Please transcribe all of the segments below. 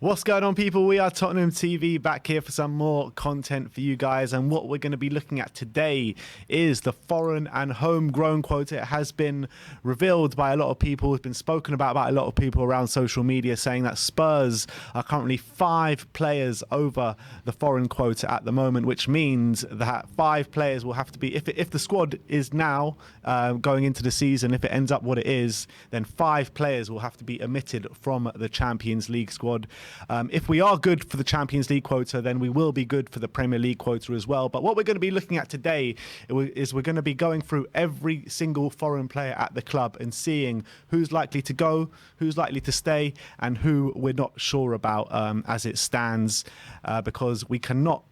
What's going on, people? We are Tottenham TV, back here for some more content for you guys, and what we're going to be looking at today is the foreign and homegrown quota. It has been revealed by a lot of people, it's been spoken about by a lot of people around social media, saying that Spurs are currently 5 players over the foreign quota at the moment, which means that 5 players will have to be, if the squad is now going into the season, if it ends up what it is, then 5 players will have to be omitted from the Champions League squad. If we are good for the Champions League quota, then we will be good for the Premier League quota as well. But what we're going to be looking at today is we're going to be going through every single foreign player at the club and seeing who's likely to go, who's likely to stay, and who we're not sure about as it stands, because we cannot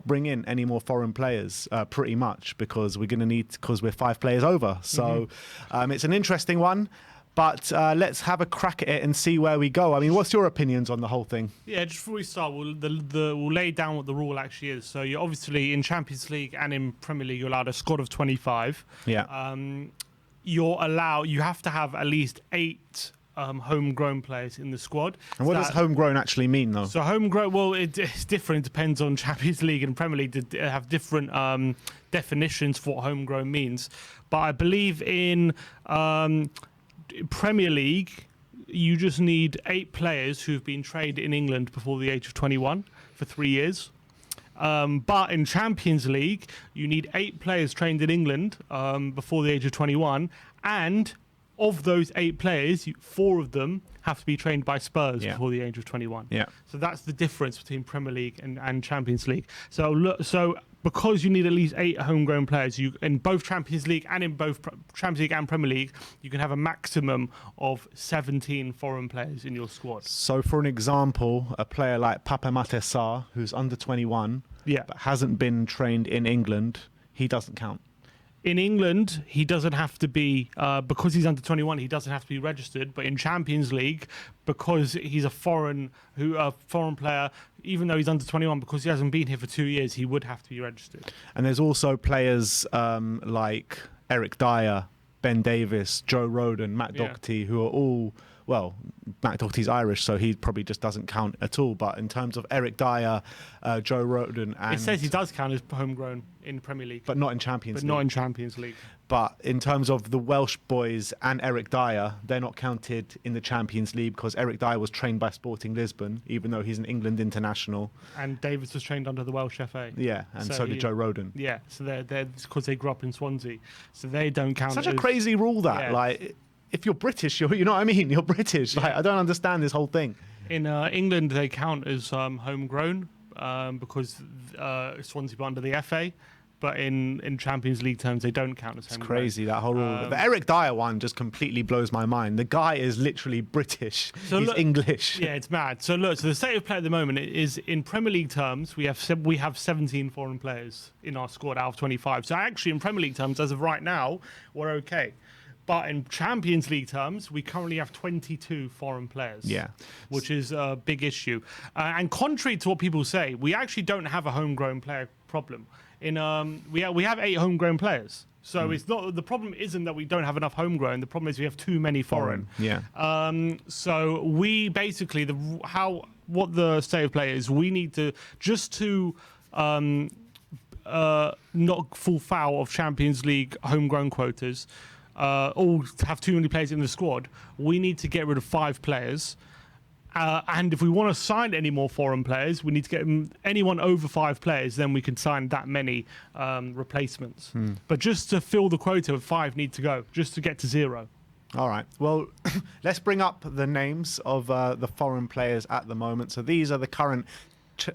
bring in any more foreign players pretty much, because we're going to need, because we're 5 players over. So it's an interesting one. But let's have a crack at it and see where we go. I mean, what's your opinions on the whole thing? Yeah, just before we start, we'll lay down what the rule actually is. So you're obviously in Champions League and in Premier League, you're allowed a squad of 25. Yeah. You have to have at least 8 homegrown players in the squad. And what does homegrown actually mean, though? So homegrown, well, it's different. It depends on Champions League and Premier League. They have different definitions for what homegrown means. But I believe in Premier League, you just need 8 players who've been trained in England before the age of 21 for 3 years. But in Champions League, you need 8 players trained in England before the age of 21, and of those 8 players, 4 of them have to be trained by Spurs before the age of 21. Yeah. So that's the difference between Premier League and Champions League. So because you need at least 8 homegrown players, you in both Champions League and in both Champions League and Premier League, you can have a maximum of 17 foreign players in your squad. So for an example, a player like Pape Matar Sarr, who's under 21, but hasn't been trained in England, he doesn't count. In England, he doesn't have to be, because he's under 21, he doesn't have to be registered. But in Champions League, because he's a foreign player, even though he's under 21, because he hasn't been here for 2 years, he would have to be registered. And there's also players like Eric Dyer, Ben Davis, Joe Rodon, Matt Doherty, who are all, well, Matt Doherty's Irish, so he probably just doesn't count at all. But in terms of Eric Dyer, Joe Rodon, and... It says he does count as homegrown in Premier League. But not in Champions League. But not in Champions League. But in terms of the Welsh boys and Eric Dyer, they're not counted in the Champions League because Eric Dyer was trained by Sporting Lisbon, even though he's an England international. And Davis was trained under the Welsh FA. Yeah, and so did Joe Rodon. Yeah, so they're because they grew up in Swansea. So they don't count. Such a crazy rule that, like... If you're British, you know what I mean? You're British. Like, I don't understand this whole thing. In England, they count as homegrown because Swansea were under the FA. But in Champions League terms, they don't count as homegrown. It's crazy, that whole rule. The Eric Dyer one just completely blows my mind. The guy is literally British. So he's English. Yeah, it's mad. So look, so the state of play at the moment is, in Premier League terms, we have 17 foreign players in our squad out of 25. So actually, in Premier League terms, as of right now, we're okay. But in Champions League terms, we currently have 22 foreign players, which is a big issue. And contrary to what people say, we actually don't have a homegrown player problem. We have 8 homegrown players. So it's not, the problem isn't that we don't have enough homegrown. The problem is we have too many foreign. So we basically, what the state of play is, we need to, just to not fall foul of Champions League homegrown quotas, all have too many players in the squad, we need to get rid of 5 players. And if we want to sign any more foreign players, we need to get anyone over 5 players, then we can sign that many replacements. But just to fill the quota, 5 need to go, just to get to 0. All right. Well, let's bring up the names of the foreign players at the moment. So these are the current,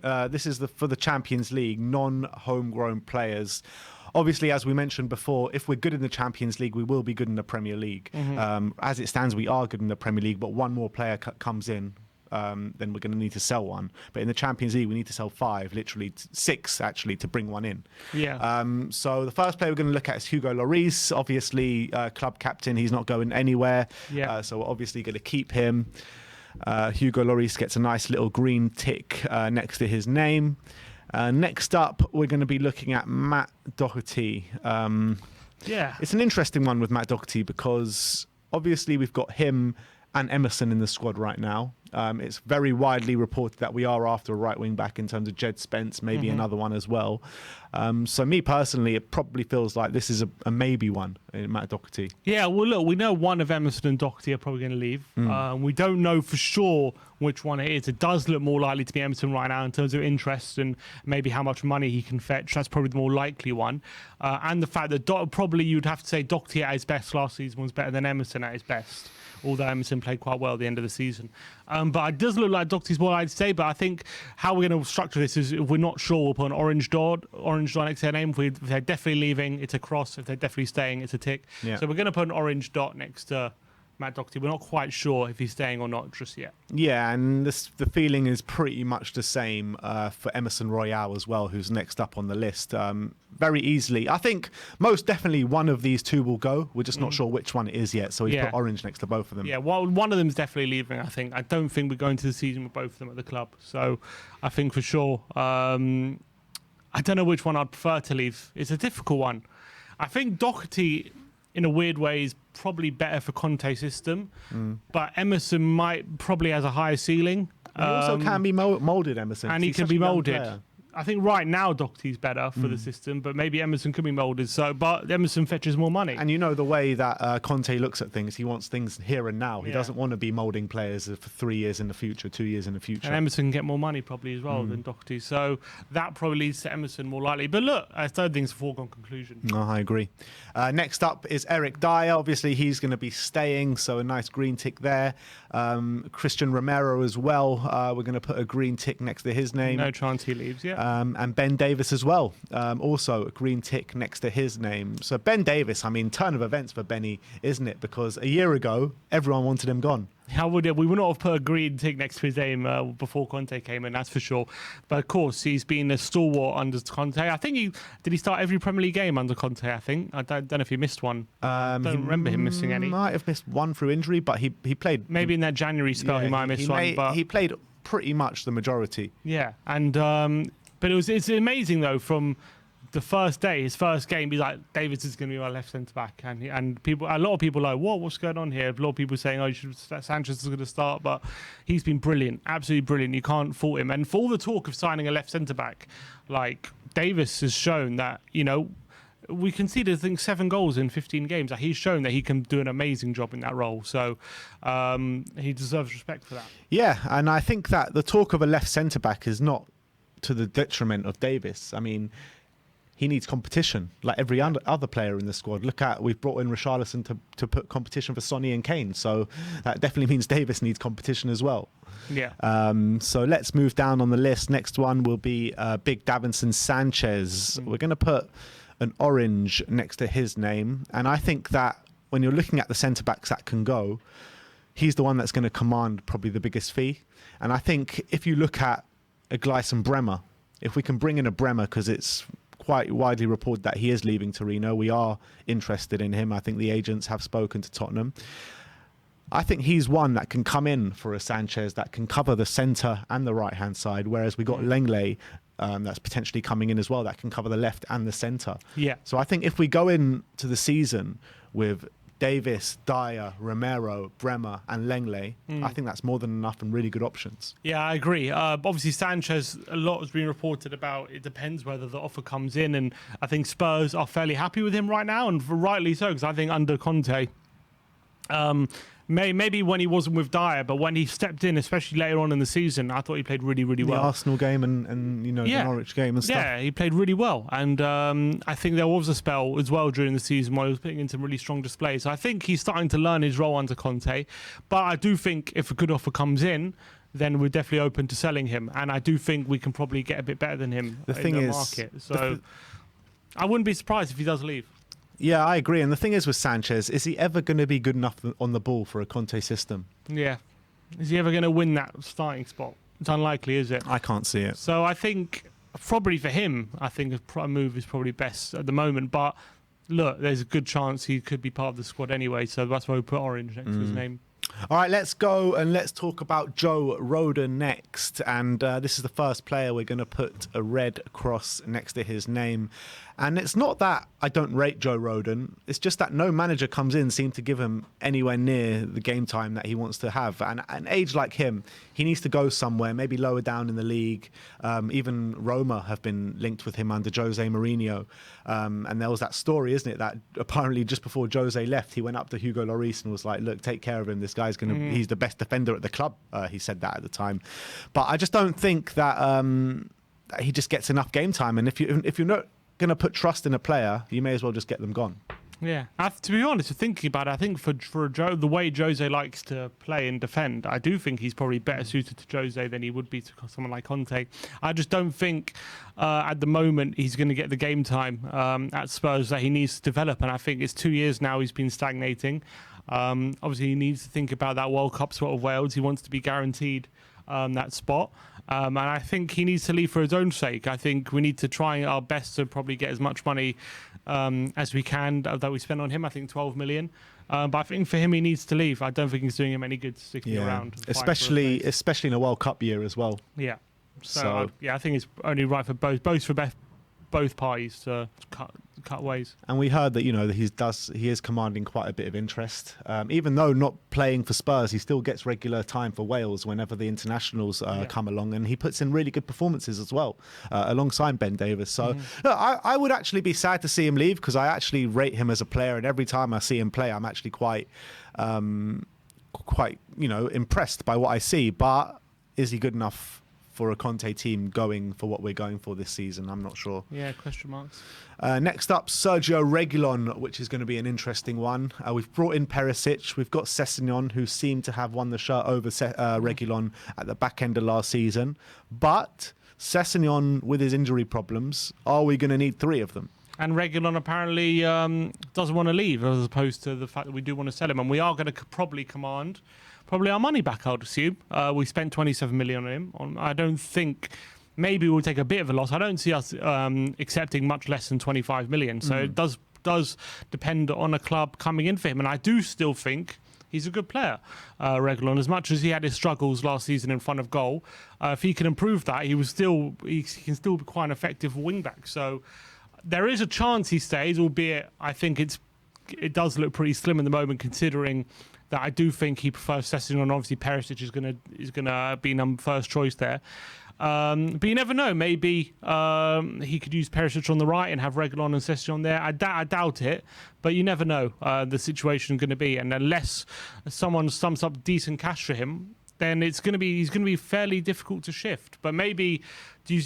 this is for the Champions League, non-homegrown players. Obviously, as we mentioned before, if we're good in the Champions League, we will be good in the Premier League. As it stands, we are good in the Premier League, but one more player comes in, then we're going to need to sell one. But in the Champions League, we need to sell 5, literally 6, actually, to bring one in. So the first player we're going to look at is Hugo Lloris. Obviously, club captain, he's not going anywhere. So we're obviously going to keep him. Hugo Lloris gets a nice little green tick next to his name. Next up, we're going to be looking at Matt Doherty. It's an interesting one with Matt Doherty because obviously we've got him and Emerson in the squad right now. It's very widely reported that we are after a right wing back in terms of Jed Spence, maybe another one as well. So me personally, it probably feels like this is a maybe one in Matt Doherty. Yeah, well, look, we know one of Emerson and Doherty are probably going to leave. We don't know for sure which one it is. It does look more likely to be Emerson right now in terms of interest and maybe how much money he can fetch. That's probably the more likely one. And the fact that probably you'd have to say Doherty at his best last season was better than Emerson at his best, although Emerson played quite well at the end of the season. But it does look like Doherty's more, I'd say. But I think how we're going to structure this is if we're not sure, we'll put an orange dot next to their name. If they're definitely leaving, it's a cross. If they're definitely staying, it's a tick. Yeah. So we're going to put an orange dot next to Matt Doherty. We're not quite sure if he's staying or not just yet. Yeah, and the feeling is pretty much the same for Emerson Royale as well, who's next up on the list. Very easily. I think most definitely one of these two will go. We're just not sure which one it is yet, so we put orange next to both of them. Yeah, well, one of them is definitely leaving, I think. I don't think we're going to the season with both of them at the club. So I think for sure. I don't know which one I'd prefer to leave. It's a difficult one. I think Doherty, in a weird way, is probably better for Conte's system, but Emerson probably has a higher ceiling. He also can be moulded, Emerson. And he can be moulded. I think right now Doherty's better for the system, but maybe Emerson could be moulded. But Emerson fetches more money. And you know the way that Conte looks at things, he wants things here and now. He doesn't want to be moulding players for 3 years in the future, 2 years in the future. And Emerson can get more money probably as well than Doherty. So that probably leads to Emerson more likely. But look, I don't think it's a foregone conclusion. No, I agree. Next up is Eric Dyer. Obviously, he's going to be staying, so a nice green tick there. Christian Romero as well. We're going to put a green tick next to his name. No chance he leaves, yeah. And Ben Davis as well. Also a green tick next to his name. So Ben Davis, I mean, turn of events for Benny, isn't it? Because a year ago, everyone wanted him gone. How would it? We would not have put a green tick next to his name before Conte came in, that's for sure. But of course, he's been a stalwart under Conte. I think did he start every Premier League game under Conte, I think. I don't know if he missed one. I don't remember him missing any. He might have missed one through injury, but he played. Maybe in that January spell he might have missed one. But he played pretty much the majority. Yeah, and but it's amazing though from the first day, his first game, he's like, Davis is going to be my left centre back, and a lot of people are like, what's going on here? A lot of people saying, Sanchez is going to start, but he's been brilliant, absolutely brilliant. You can't fault him. And for all the talk of signing a left centre back, like Davis has shown that we conceded, I think, 7 goals in 15 games. He's shown that he can do an amazing job in that role. So he deserves respect for that. Yeah, and I think that the talk of a left centre back is not to the detriment of Davis. I mean, he needs competition, like every other player in the squad. We've brought in Richarlison to put competition for Sonny and Kane, so that definitely means Davis needs competition as well. Yeah. So let's move down on the list. Next one will be Big Davinson Sanchez. We're going to put an orange next to his name, and I think that when you're looking at the centre-backs that can go, he's the one that's going to command probably the biggest fee. And I think if you look at a Gleison Bremer, if we can bring in a Bremer, because it's quite widely reported that he is leaving Torino. We are interested in him. I think the agents have spoken to Tottenham. I think he's one that can come in for a Sanchez that can cover the centre and the right-hand side, whereas we got Lenglet that's potentially coming in as well that can cover the left and the centre. Yeah. So I think if we go into the season with Davis, Dyer, Romero, Bremer and Lenglet, I think that's more than enough and really good options. Yeah, I agree. Obviously, Sanchez, a lot has been reported about. It depends whether the offer comes in, and I think Spurs are fairly happy with him right now, and rightly so, because I think under Conte, maybe when he wasn't with Dyer, but when he stepped in, especially later on in the season, I thought he played really, really well. The Arsenal game and the Norwich game and stuff. Yeah, he played really well. And I think there was a spell as well during the season where he was putting in some really strong displays. So I think he's starting to learn his role under Conte. But I do think if a good offer comes in, then we're definitely open to selling him. And I do think we can probably get a bit better than him in the market. So I wouldn't be surprised if he does leave. Yeah, I agree. And the thing is with Sanchez, is he ever going to be good enough on the ball for a Conte system? Yeah. Is he ever going to win that starting spot? It's unlikely, is it? I can't see it. So I think probably for him, I think a move is probably best at the moment. But look, there's a good chance he could be part of the squad anyway. So that's why we put orange next to his name. All right, let's go and let's talk about Joe Rodon next. And this is the first player we're going to put a red cross next to his name. And it's not that I don't rate Joe Rodon. It's just that no manager comes in seems to give him anywhere near the game time that he wants to have. And at an age like him, he needs to go somewhere, maybe lower down in the league. Even Roma have been linked with him under Jose Mourinho. And there was that story, isn't it, that apparently just before Jose left, he went up to Hugo Lloris and was like, look, take care of him. This guy's going to, he's the best defender at the club. He said that at the time. But I just don't think that he just gets enough game time. And if you're not going to put trust in a player, you may as well just get them gone. Yeah, to be honest, thinking about it, I think for Joe, the way Jose likes to play and defend, I do think he's probably better suited to Jose than he would be to someone like Conte. I just don't think at the moment he's going to get the game time at Spurs that he needs to develop, and I think it's 2 years now he's been stagnating. Obviously, he needs to think about that World Cup spot of Wales. He wants to be guaranteed that spot. And I think he needs to leave for his own sake. I think we need to try our best to probably get as much money as we can that we spend on him. I think 12 million. But I think for him, he needs to leave. I don't think he's doing him any good sticking around. Especially in a World Cup year as well. Yeah. So I think it's only right for both parties to cut ways. And we heard that he is commanding quite a bit of interest. Even though not playing for Spurs, he still gets regular time for Wales whenever the internationals come along, and he puts in really good performances as well alongside Ben Davies. So look, I would actually be sad to see him leave because I actually rate him as a player, and every time I see him play, I'm actually quite impressed by what I see. But is he good enough for a Conte team going for what we're going for this season? I'm not sure. Yeah, question marks. Next up, Sergio Reguilon, which is going to be an interesting one. We've brought in Perisic. We've got Sessegnon, who seemed to have won the shirt over Reguilon at the back end of last season. But Sessegnon, with his injury problems, are we going to need three of them? And Reguilon apparently doesn't want to leave, as opposed to the fact that we do want to sell him. And we are going to probably command our money back, I would assume. We spent 27 million on him. I don't think... Maybe we'll take a bit of a loss. I don't see us accepting much less than 25 million. So it does depend on a club coming in for him. And I do still think he's a good player, Reguilon. As much as he had his struggles last season in front of goal, if he can improve that, he can still be quite an effective wing-back. So there is a chance he stays, albeit I think it does look pretty slim at the moment, considering that I do think he prefers Sessegnon. Obviously, Perisic is gonna be first choice there. But you never know. Maybe he could use Perisic on the right and have Reguilon and Sessegnon there. I doubt it, but you never know the situation going to be. And unless someone sums up decent cash for him, then he's going to be fairly difficult to shift. But maybe do you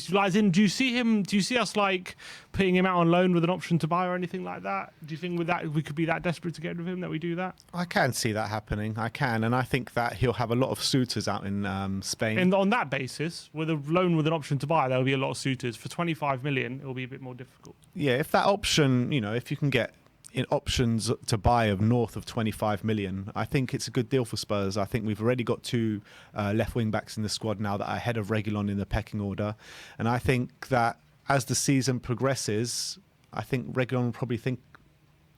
see us like putting him out on loan with an option to buy or anything like that? Do you think with that we could be that desperate to get rid of him that we do that? I can see that happening. I can, and I think that he'll have a lot of suitors out in Spain. And on that basis, with a loan with an option to buy, there'll be a lot of suitors. For 25 million, it'll be a bit more difficult. Yeah, if that option, if you can get in options to buy of north of 25 million, I think it's a good deal for Spurs. I think we've already got two left wing backs in the squad now that are ahead of Reguilon in the pecking order. And I think that as the season progresses, I think Reguilon will probably think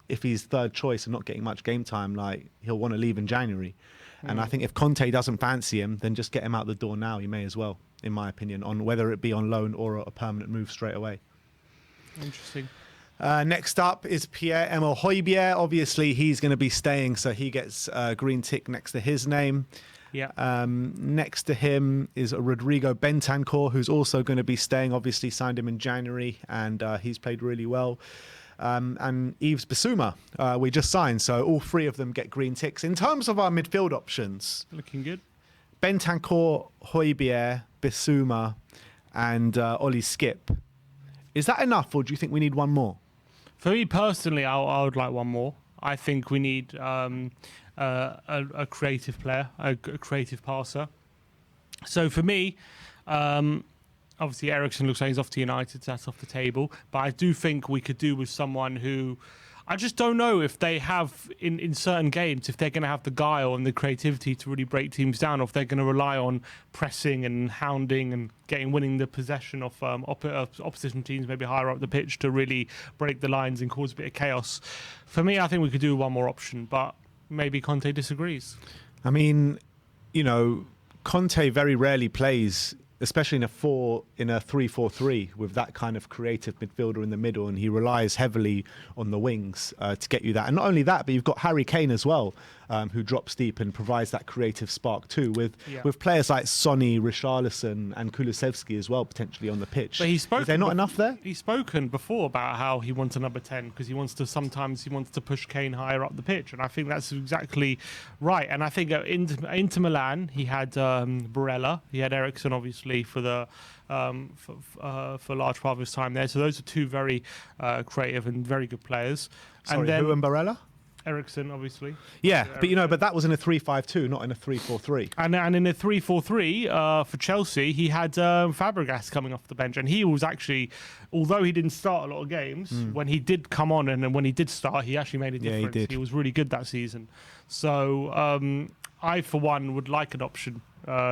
if he's third choice and not getting much game time, like he'll want to leave in January. And I think if Conte doesn't fancy him, then just get him out the door now. He may as well, in my opinion, on whether it be on loan or a permanent move straight away. Interesting. Next up is Pierre-Emile Højbjerg. Obviously, he's going to be staying, so he gets a green tick next to his name. Yeah. Next to him is Rodrigo Bentancur, who's also going to be staying. Obviously, signed him in January, and he's played really well. And Yves Bissouma, we just signed, so all three of them get green ticks. In terms of our midfield options, looking good. Bentancur, Højbjerg, Bissouma, and Oli Skip. Is that enough, or do you think we need one more? For me personally, I would like one more. I think we need a creative player, a creative passer. So for me, obviously Eriksen looks like he's off to United, so that's off the table. But I do think we could do with someone who, I just don't know if they have, in certain games, if they're going to have the guile and the creativity to really break teams down, or if they're going to rely on pressing and hounding and winning the possession of opposition teams maybe higher up the pitch to really break the lines and cause a bit of chaos. For me, I think we could do one more option, but maybe Conte disagrees. I mean, Conte very rarely plays, especially in a 3-4-3 with that kind of creative midfielder in the middle, and he relies heavily on the wings to get you that. And not only that, but you've got Harry Kane as well, who drops deep and provides that creative spark too, with players like Sonny, Richarlison and Kulusevski as well potentially on the pitch. But Is there not enough there? He's spoken before about how he wants a number 10 because he wants to push Kane higher up the pitch, and I think that's exactly right. And I think at Inter Milan he had Barella, he had Eriksen obviously for the for a large part of his time there. So those are two very creative and very good players. Sorry, and then who and Barella? Ericsson, obviously. Yeah, but that was in a 3-5-2, not in a 3-4-3. And in a 3-4-3 for Chelsea, he had Fabregas coming off the bench, and he was actually, although he didn't start a lot of games, when he did come on and when he did start, he actually made a difference. Yeah, he did. He was really good that season. So I, for one, would like an option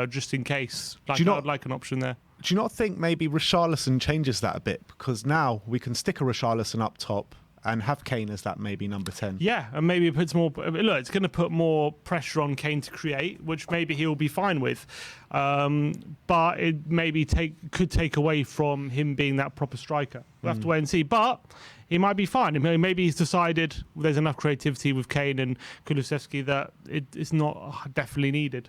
just in case. I would like an option there. Do you not think maybe Richarlison changes that a bit? Because now we can stick a Richarlison up top and have Kane as that maybe number 10. Yeah, and maybe it puts more... Look, it's going to put more pressure on Kane to create, which maybe he'll be fine with. But it maybe could take away from him being that proper striker. We'll have to wait and see. But he might be fine. Maybe he's decided there's enough creativity with Kane and Kulusevski that it's not definitely needed.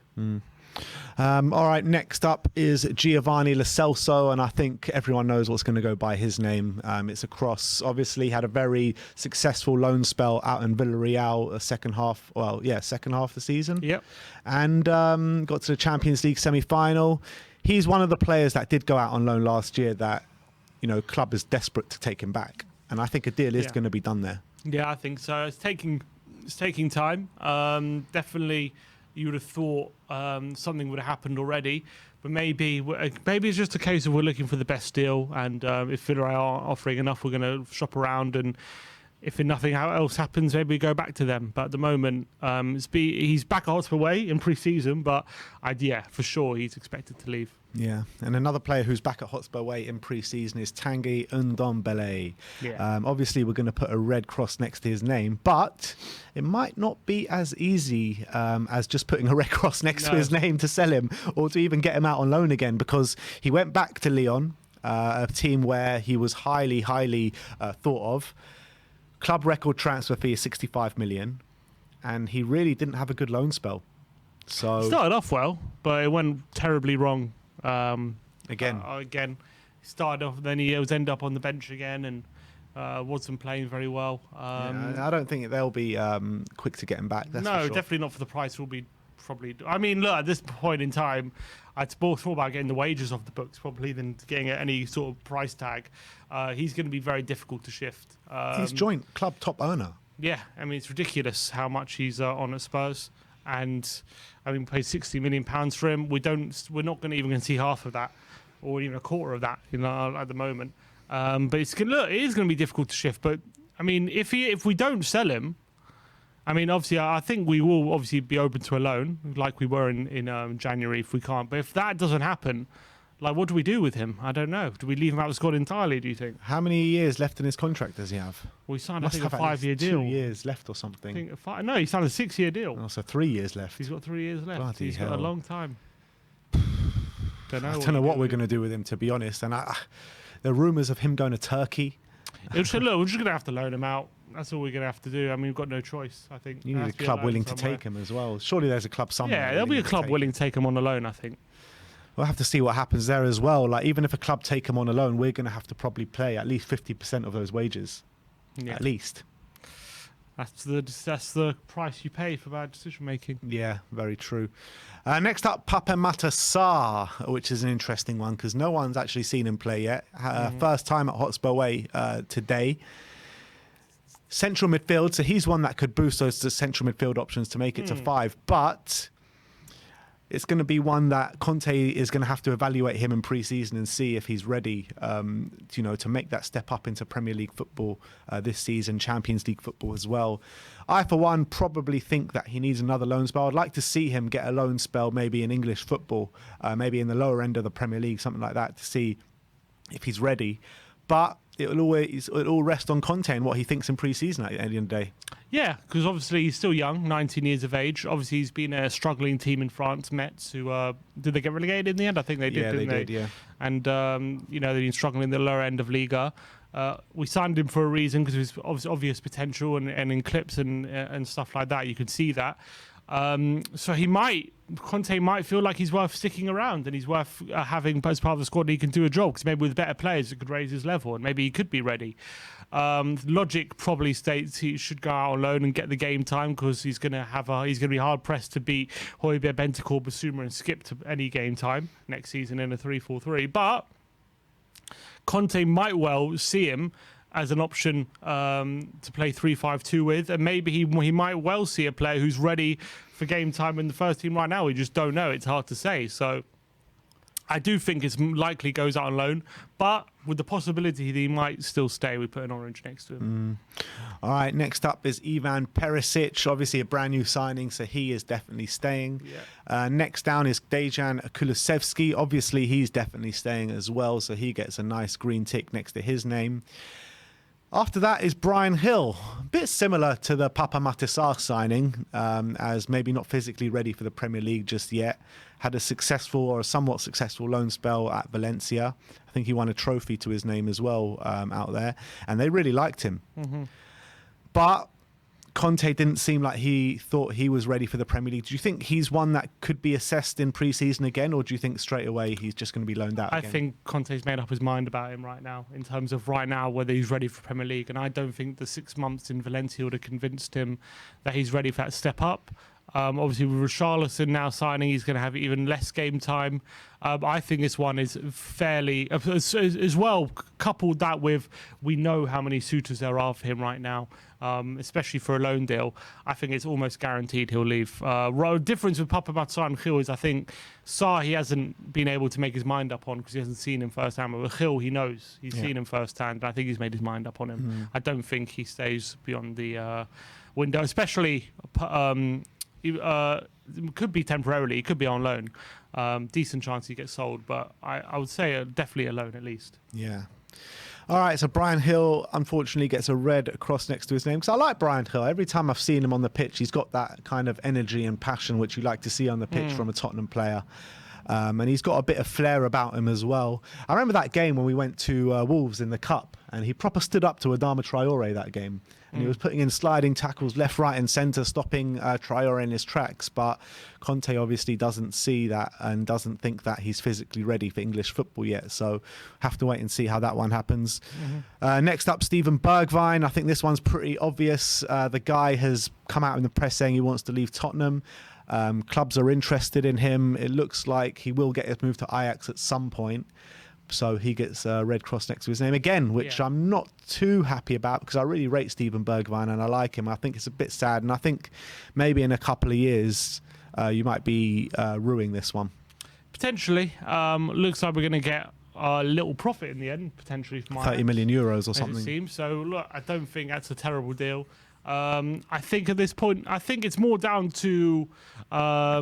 All right, next up is Giovanni Lo Celso, and I think everyone knows what's going to go by his name. It's a cross. Obviously, had a very successful loan spell out in Villarreal, second half of the season. Yep. And got to the Champions League semi-final. He's one of the players that did go out on loan last year that, club is desperate to take him back, and I think a deal is going to be done there. Yeah, I think so. It's taking time. Definitely. You would have thought something would have happened already, but maybe it's just a case of we're looking for the best deal, and if Villarreal aren't offering enough, we're going to shop around, and if nothing else happens, maybe we go back to them. But at the moment, he's back at Hotspur Way in pre-season, but for sure he's expected to leave. Yeah, and another player who's back at Hotspur Way in pre-season is Tanguy Ndombele. Yeah. Obviously, we're going to put a red cross next to his name, but it might not be as easy as just putting a red cross next to his name to sell him or to even get him out on loan again, because he went back to Lyon, a team where he was highly thought of. Club record transfer fee is 65 million, and he really didn't have a good loan spell. So he started off well, but it went terribly wrong. Again, he started off, then he was end up on the bench again, and wasn't playing very well. I don't think they'll be quick to get him back. That's for sure. Definitely not for the price. Will be probably. I mean, look, at this point in time, I'd more thought about getting the wages off the books probably than getting any sort of price tag. He's going to be very difficult to shift. He's joint club top earner. Yeah, I mean, it's ridiculous how much he's on at Spurs. And I mean, we paid £60 million for him. We're not going to see half of that, or even a quarter of that, at the moment. But it is going to be difficult to shift. But I mean, if we don't sell him, I mean, obviously, I think we will obviously be open to a loan, like we were in January if we can't. But if that doesn't happen, what do we do with him? I don't know. Do we leave him out of the squad entirely, do you think? How many years left in his contract does he have? Well, he signed, I think, a 5-year deal. 2 years left or something. He signed a 6-year deal. Oh, so 3 years left. He's got 3 years left. Bloody He's hell. got a long time. I don't know what we're going to do with him, to be honest. And there are rumours of him going to Turkey. We're just going to have to loan him out. That's all we're going to have to do. I mean, we've got no choice, I think. You need a club willing to take him as well. Surely there's a club somewhere. Yeah, there'll be a club willing to take him on a loan, I think. We'll have to see what happens there as well. Even if a club take him on a loan, we're going to have to probably pay at least 50% of those wages. Yeah. At least. That's the price you pay for bad decision making. Yeah, very true. Next up, Papemata Sarr, which is an interesting one because no one's actually seen him play yet. First time at Hotspur Way today. Central midfield, so he's one that could boost those central midfield options to make it to 5, but it's going to be one that Conte is going to have to evaluate him in pre-season and see if he's ready, to make that step up into Premier League football this season, Champions League football as well. I, for one, probably think that he needs another loan spell. I'd like to see him get a loan spell maybe in English football, maybe in the lower end of the Premier League, something like that, to see if he's ready. But it'll all rest on Conte and what he thinks in pre-season at the end of the day. Yeah, because obviously he's still young, 19 years of age. Obviously he's been a struggling team in France, Metz, who did they get relegated in the end? I think they did, didn't they? Did, yeah. And they've been struggling in the lower end of Liga. We signed him for a reason because of his obvious potential, and in clips and stuff like that, you could see that. So Conte might feel like he's worth sticking around and he's worth having as part of the squad, and he can do a job because maybe with better players it could raise his level and maybe he could be ready. Logic probably states he should go out on loan and get the game time because he's going to be hard pressed to beat Højbjerg, Bentancur, Basuma and skip to any game time next season in a 3-4-3. But Conte might well see him as an option to play 3-5-2 with, and maybe he might well see a player who's ready for game time in the first team right now. We just don't know. It's hard to say. So I do think it's likely goes out on loan, but with the possibility that he might still stay. We put an orange next to him. All right, next up is Ivan Perisic, obviously a brand new signing, so he is definitely staying. Yeah. Next down is Dejan Kulusevski. Obviously, he's definitely staying as well, so he gets a nice green tick next to his name. After that is Brian Hill, a bit similar to the Papa Matisar signing, as maybe not physically ready for the Premier League just yet. Had a successful or a somewhat successful loan spell at Valencia. I think he won a trophy to his name as well out there, and they really liked him. Mm-hmm. But Conte didn't seem like he thought he was ready for the Premier League. Do you think he's one that could be assessed in pre-season again, or do you think straight away he's just going to be loaned out again? I think Conte's made up his mind about him right now, in terms of right now whether he's ready for Premier League. And I don't think the 6 months in Valencia would have convinced him that he's ready for that step up. Obviously, with Richarlison now signing, he's going to have even less game time. I think this one is fairly, as well, coupled that with we know how many suitors there are for him right now, especially for a loan deal. I think it's almost guaranteed he'll leave. Difference with Papa Matsar and Gil is I think Sarr he hasn't been able to make his mind up on because he hasn't seen him firsthand. But with Gil, he knows. He's seen him firsthand. And I think he's made his mind up on him. I don't think he stays beyond the window, especially... could be temporarily, it could be on loan. Decent chance he gets sold, but I would say definitely a loan at least. Yeah. All right, so Brian Hill unfortunately gets a red across next to his name because I like Brian Hill. Every time I've seen him on the pitch, he's got that kind of energy and passion which you like to see on the pitch from a Tottenham player. And he's got a bit of flair about him as well. I remember that game when we went to Wolves in the Cup, and he proper stood up to Adama Traore that game. And he was putting in sliding tackles left, right and centre, stopping Traore in his tracks. But Conte obviously doesn't see that and doesn't think that he's physically ready for English football yet. So have to wait and see how that one happens. Next up, Steven Bergwijn. I think this one's pretty obvious. The guy has come out in the press saying he wants to leave Tottenham. Clubs are interested in him. It looks like he will get his move to Ajax at some point. So he gets a red cross next to his name again, which I'm not too happy about because I really rate Steven Bergwijn and I like him. I think it's a bit sad, and I think maybe in a couple of years you might be ruining this one. Potentially. Looks like we're going to get a little profit in the end, potentially. From 30 million euros or something. It seems. So, look, I don't think that's a terrible deal. I think at this point, I think it's more down to, I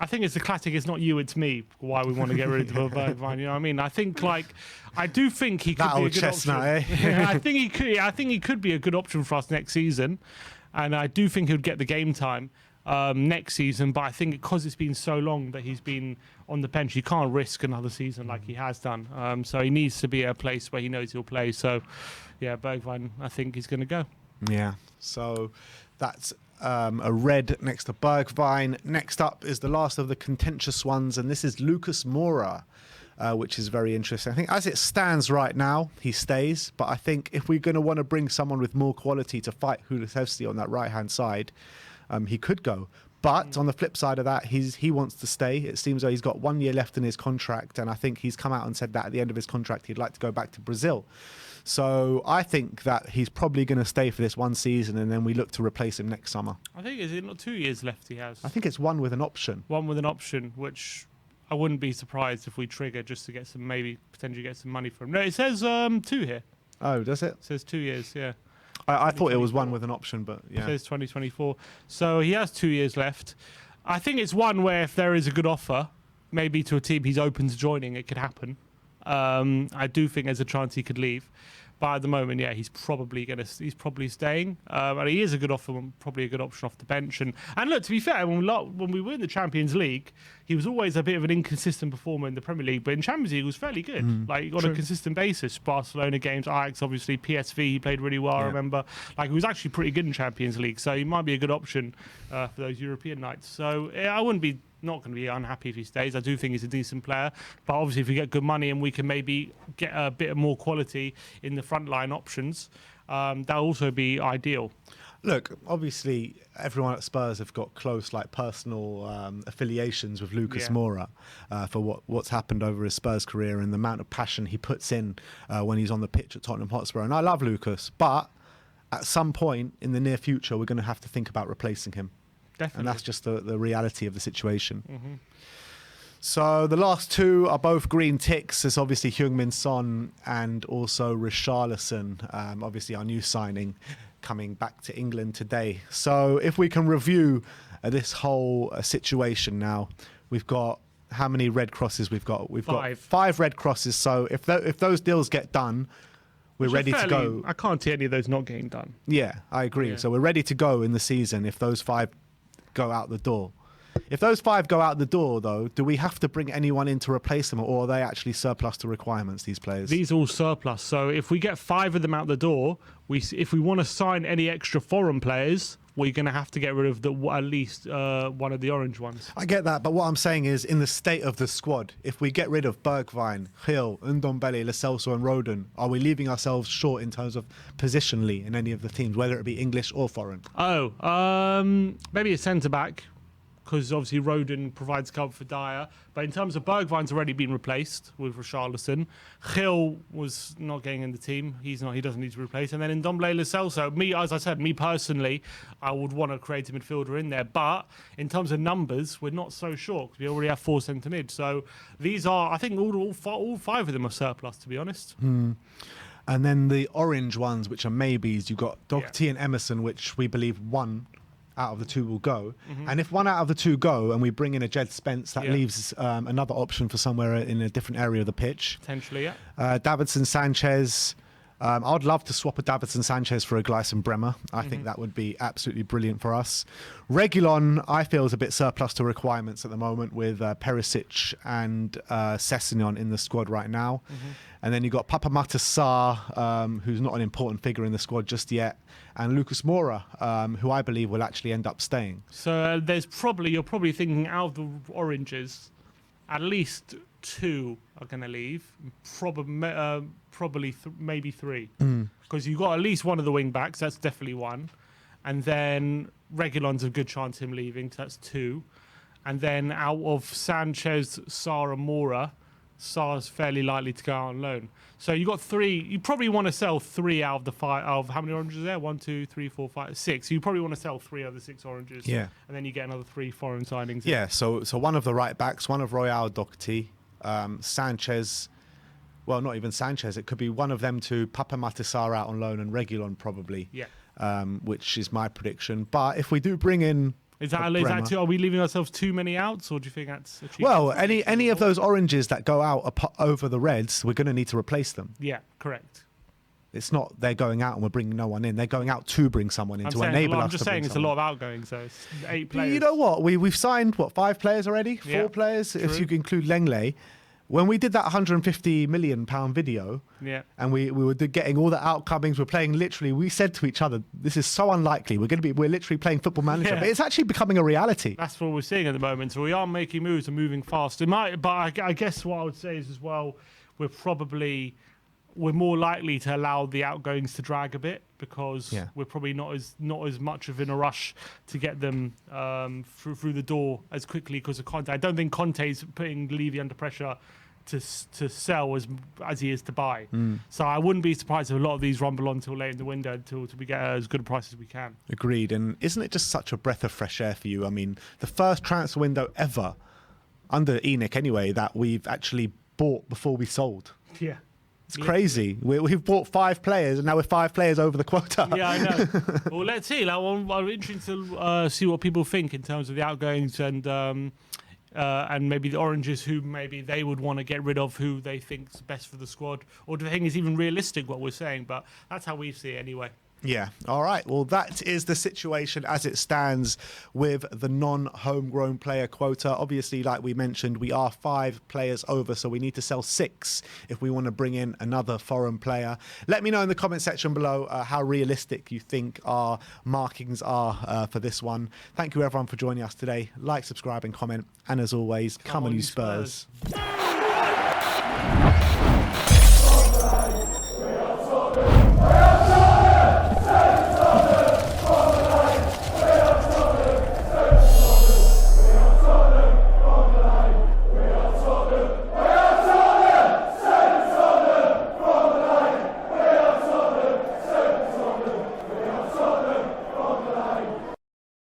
think it's the classic, it's not you, it's me, why we want to get rid of Bergwijn, you know what I mean? I think, I do think he could be a good option. I think he could be a good option for us next season, and I do think he'll get the game time next season, but I think because it's been so long that he's been on the bench, he can't risk another season like he has done. So he needs to be at a place where he knows he'll play. So, yeah, Bergwijn, I think he's going to go. Yeah, so that's a red next to Bergwijn. Next up is the last of the contentious ones, and this is Lucas Moura, which is very interesting. I think as it stands right now, he stays, but I think if we're going to want to bring someone with more quality to fight Kulusevski on that right-hand side, he could go. But on the flip side of that, he wants to stay. It seems like he's got 1 year left in his contract, and I think he's come out and said that at the end of his contract he'd like to go back to Brazil. So I think that he's probably going to stay for this one season, and then we look to replace him next summer. I think, is it not 2 years left he has? I think it's one with an option. One with an option, which I wouldn't be surprised if we trigger just to get some, maybe potentially get some money from him. No, it says 2 here. Oh, does it? It says 2 years, yeah. I thought it was one with an option, but yeah. It says 2024. So he has 2 years left. I think it's one where if there is a good offer, maybe to a team he's open to joining, it could happen. I do think there's a chance he could leave. But at the moment, yeah, he's probably staying, and he is a good offer, probably a good option off the bench. And look, to be fair, when we were in the Champions League, he was always a bit of an inconsistent performer in the Premier League, but in Champions League, he was fairly good, like on a consistent basis. Barcelona games, Ajax, obviously, PSV, he played really well. I remember, like he was actually pretty good in Champions League, so he might be a good option for those European nights. So yeah, I wouldn't be. Not going to be unhappy if he stays. I do think he's a decent player, but obviously if we get good money and we can maybe get a bit more quality in the frontline options, that'll also be ideal. Look, obviously everyone at Spurs have got close, like personal affiliations with Lucas Moura for what's happened over his Spurs career and the amount of passion he puts in when he's on the pitch at Tottenham Hotspur. And I love Lucas, but at some point in the near future, we're going to have to think about replacing him. Definitely. And that's just the reality of the situation. So the last two are both green ticks. It's obviously Heung-min Son and also Richarlison, obviously our new signing coming back to England today. So if we can review this whole situation now, we've got how many red crosses we've got? We've got 5 red crosses. So if those deals get done, we're ready to go. I can't see any of those not getting done. Yeah, I agree. Yeah. So we're ready to go in the season if those 5 go out the door. If those 5 go out the door, though, do we have to bring anyone in to replace them, or are they actually surplus to requirements, these players? These are all surplus. So if we get 5 of them out the door, if we want to sign any extra foreign players, we're going to have to get rid of at least one of the orange ones. I get that, but what I'm saying is, in the state of the squad, if we get rid of Bergwijn, Gil, Ndombele, Lo Celso and Rodon, are we leaving ourselves short in terms of positionally in any of the teams, whether it be English or foreign? Maybe a centre-back, because obviously Rodon provides cover for Dyer. But in terms of Bergwijn's already been replaced with Richarlison. Gil was not getting in the team. He doesn't need to replace. And then in Ndombele, Lo Celso, as I said, me personally, I would want to create a midfielder in there. But in terms of numbers, we're not so sure because we already have 4 centre mid. So these are, I think, all 5 of them are surplus, to be honest. And then the orange ones, which are maybes, you've got Doherty and Emerson, which we believe 1 out of the 2 will go. And if 1 out of the 2 go and we bring in a Jed Spence, that leaves another option for somewhere in a different area of the pitch. Potentially, yeah. Davinson Sanchez. I would love to swap a Davinson Sanchez for a Gleison Bremer. I think that would be absolutely brilliant for us. Reguilon, I feel, is a bit surplus to requirements at the moment with Perisic and Sessegnon in the squad right now. And then you've got Papa Matar, who's not an important figure in the squad just yet, and Lucas Moura, who I believe will actually end up staying. So you're probably thinking out of the oranges, at least 2 are going to leave. Probably maybe 3, because you've got at least one of the wing backs. That's definitely 1, and then Reguilon's a good chance him leaving. So that's 2, and then out of Sanchez, Sarr, and Moura, Sarr's fairly likely to go out on loan. So you got 3. You probably want to sell 3 out of the 5. Of how many oranges are there? 1, 2, 3, 4, 5, 6. You probably want to sell 3 of the 6 oranges. Yeah. And then you get another 3 foreign signings. Yeah. So one of the right backs, one of Royale Doherty, Sanchez. Well, not even Sanchez. It could be one of them to Papa Matar out on loan and Reguilon probably. Yeah. Which is my prediction. But if we do bring in, is that too, are we leaving ourselves too many outs, or do you think that's achievable? Well, any of those oranges that go out over the reds, we're going to need to replace them. Yeah, correct. It's not they're going out and we're bringing no one in. They're going out to bring someone in to enable us. I'm just saying it's a lot of outgoing, so it's 8 players. You know what? We've signed 5 players already, 4 players true. if you include Lenglet. When we did that £150 million video, and we were getting all the outcomings, we're playing literally. We said to each other, "This is so unlikely. We're literally playing Football Manager," but it's actually becoming a reality. That's what we're seeing at the moment. So we are making moves and moving fast. But I guess what I would say is as well, we're more likely to allow the outgoings to drag a bit because we're probably not as much of in a rush to get them through the door as quickly because of Conte. I don't think Conte's putting Levy under pressure to sell as he is to buy. So I wouldn't be surprised if a lot of these rumble on until late in the window until we get as good a price as we can. Agreed. And isn't it just such a breath of fresh air for you? I mean, the first transfer window ever, under ENIC anyway, that we've actually bought before we sold. Yeah. It's crazy. We've bought 5 players, and now we're 5 players over the quota. Yeah, I know. Well, let's see. I'm interested to see what people think in terms of the outgoings and and maybe the oranges who maybe they would want to get rid of, who they think's best for the squad, or do they think it's even realistic what we're saying? But that's how we see it anyway. Yeah. All right. Well, that is the situation as it stands with the non-homegrown player quota. Obviously, like we mentioned, we are 5 players over, so we need to sell 6 if we want to bring in another foreign player. Let me know in the comment section below how realistic you think our markings are for this one. Thank you, everyone, for joining us today. Like, subscribe, and comment. And as always, come on, you Spurs.